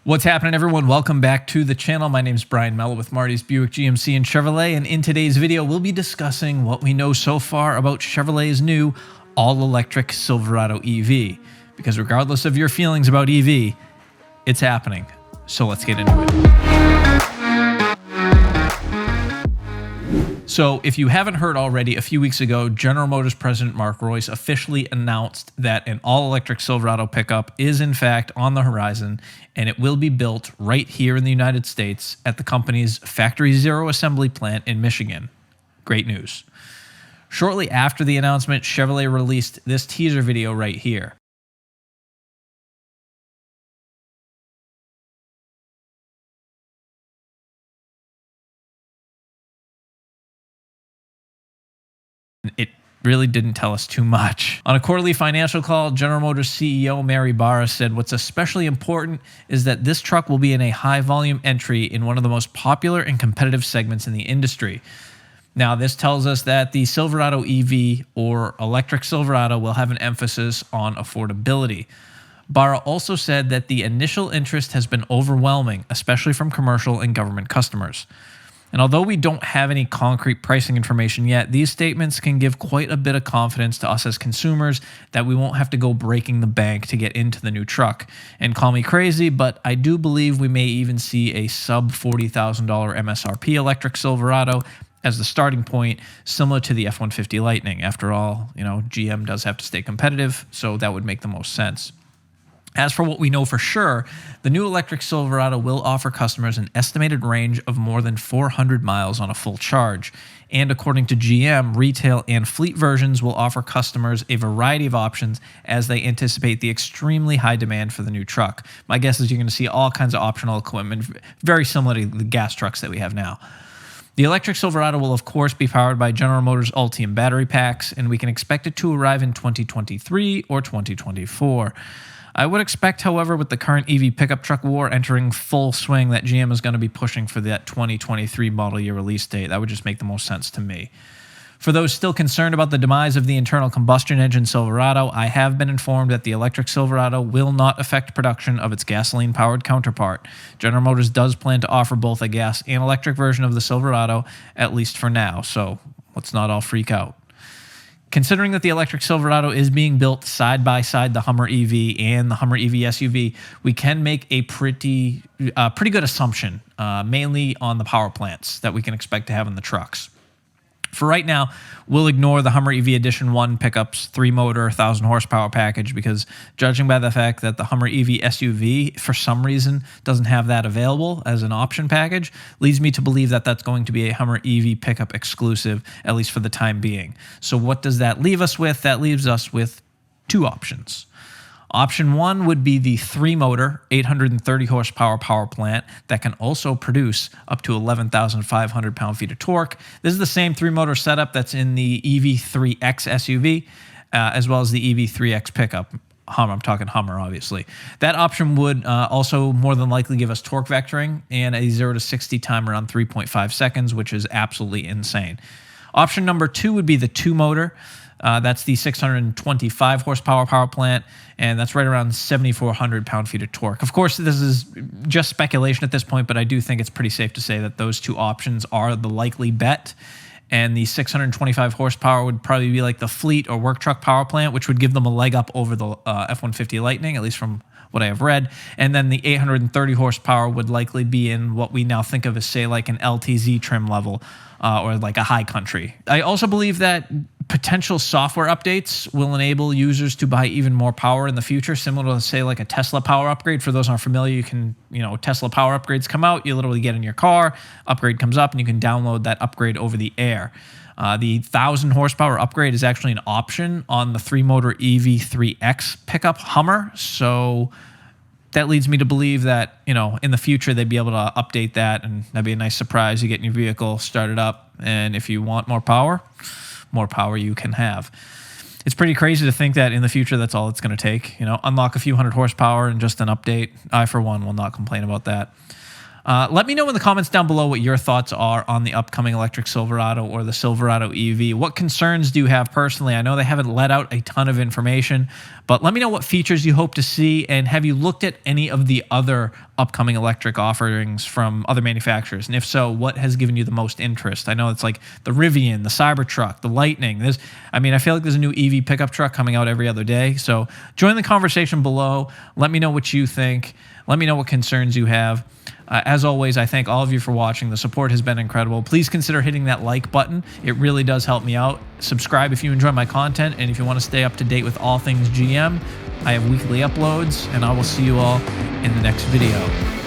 What's happening, everyone? Welcome back to the channel. My name is Brian Mello with Marty's Buick GMC and Chevrolet, and in today's video, we'll be discussing what we know so far about Chevrolet's new all-electric Silverado EV. Because regardless of your feelings about EV, it's happening. So let's get into it. So if you haven't heard already, a few weeks ago, General Motors President Mark Reuss officially announced that an all-electric Silverado pickup is in fact on the horizon, and it will be built right here in the United States at the company's Factory Zero assembly plant in Michigan. Great news. Shortly after the announcement, Chevrolet released this teaser video right here. It really didn't tell us too much. On a quarterly financial call, General Motors CEO Mary Barra said what's especially important is that this truck will be in a high volume entry in one of the most popular and competitive segments in the industry. Now, this tells us that the Silverado EV, or electric Silverado, will have an emphasis on affordability. Barra also said that the initial interest has been overwhelming, especially from commercial and government customers. And although we don't have any concrete pricing information yet, these statements can give quite a bit of confidence to us as consumers that we won't have to go breaking the bank to get into the new truck. And call me crazy, but I do believe we may even see a sub $40,000 MSRP electric Silverado as the starting point, similar to the F-150 Lightning. After all, GM does have to stay competitive, so that would make the most sense. As for what we know for sure, the new electric Silverado will offer customers an estimated range of more than 400 miles on a full charge. And according to GM, retail and fleet versions will offer customers a variety of options as they anticipate the extremely high demand for the new truck. My guess is you're going to see all kinds of optional equipment, very similar to the gas trucks that we have now. The electric Silverado will, of course, be powered by General Motors Ultium battery packs, and we can expect it to arrive in 2023 or 2024. I would expect, however, with the current EV pickup truck war entering full swing, that GM is going to be pushing for that 2023 model year release date. That would just make the most sense to me. For those still concerned about the demise of the internal combustion engine Silverado, I have been informed that the electric Silverado will not affect production of its gasoline-powered counterpart. General Motors does plan to offer both a gas and electric version of the Silverado, at least for now, so let's not all freak out. Considering that the electric Silverado is being built side by side the Hummer EV and the Hummer EV SUV, we can make a pretty good assumption, mainly on the power plants that we can expect to have in the trucks. For right now, we'll ignore the Hummer EV Edition 1 pickup's 3-motor, 1,000 horsepower package because judging by the fact that the Hummer EV SUV, for some reason, doesn't have that available as an option package, leads me to believe that that's going to be a Hummer EV pickup exclusive, at least for the time being. So what does that leave us with? That leaves us with two options. Option 1 would be the 3-motor, 830 horsepower power plant that can also produce up to 11,500 pound-feet of torque. This is the same 3-motor setup that's in the EV3X SUV, as well as the EV3X pickup. I'm talking Hummer, obviously. That option would also more than likely give us torque vectoring and a 0 to 60 time around 3.5 seconds, which is absolutely insane. Option number 2 would be the 2-motor. That's the 625 horsepower power plant, and that's right around 7,400 pound-feet of torque. Of course, this is just speculation at this point, but I do think it's pretty safe to say that those two options are the likely bet. And the 625 horsepower would probably be like the fleet or work truck power plant, which would give them a leg up over the F-150 Lightning, at least from what I have read. And then the 830 horsepower would likely be in what we now think of as, say, like an LTZ trim level or like a high country. I also believe that potential software updates will enable users to buy even more power in the future, similar to, say, like a Tesla power upgrade. For those who aren't familiar, you can, Tesla power upgrades come out, you literally get in your car, upgrade comes up, and you can download that upgrade over the air. The 1,000 horsepower upgrade is actually an option on the 3-motor EV3X pickup Hummer, so that leads me to believe that, in the future, they'd be able to update that, and that'd be a nice surprise. You get in your vehicle, start it up, and if you want more power you can have. It's pretty crazy to think that in the future, that's all it's going to take. Unlock a few hundred horsepower and just an update. I, for one, will not complain about that. Let me know in the comments down below what your thoughts are on the upcoming electric Silverado or the Silverado EV. What concerns do you have personally? I know they haven't let out a ton of information, but let me know what features you hope to see, and have you looked at any of the other upcoming electric offerings from other manufacturers? And if so, what has given you the most interest? I know it's like the Rivian, the Cybertruck, the Lightning. I feel like there's a new EV pickup truck coming out every other day. So join the conversation below. Let me know what you think. Let me know what concerns you have. As always, I thank all of you for watching. The support has been incredible. Please consider hitting that like button. It really does help me out. Subscribe if you enjoy my content, and if you want to stay up to date with all things GM, I have weekly uploads, and I will see you all in the next video.